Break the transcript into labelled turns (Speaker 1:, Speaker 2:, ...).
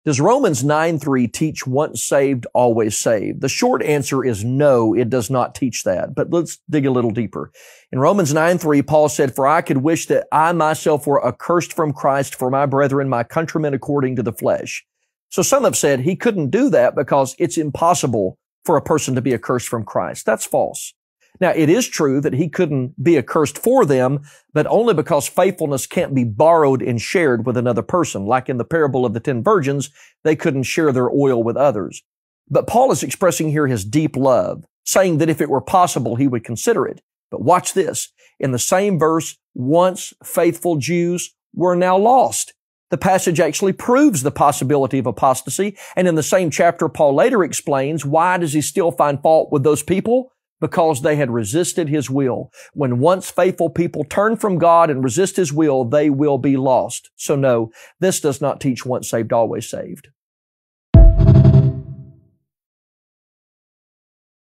Speaker 1: Does Romans 9:3 teach once saved, always saved? The short answer is no, it does not teach that. But let's dig a little deeper. In Romans 9:3, Paul said, "For I could wish that I myself were accursed from Christ for my brethren, my countrymen according to the flesh." So some have said he couldn't do that because it's impossible for a person to be accursed from Christ. That's false. Now, it is true that he couldn't be accursed for them, but only because faithfulness can't be borrowed and shared with another person. Like in the parable of the 10 virgins, they couldn't share their oil with others. But Paul is expressing here his deep love, saying that if it were possible, he would consider it. But watch this. In the same verse, once faithful Jews were now lost. The passage actually proves the possibility of apostasy. And in the same chapter, Paul later explains why does he still find fault with those people? Because they had resisted his will. When once faithful people turn from God and resist his will, they will be lost. So no, this does not teach once saved, always saved.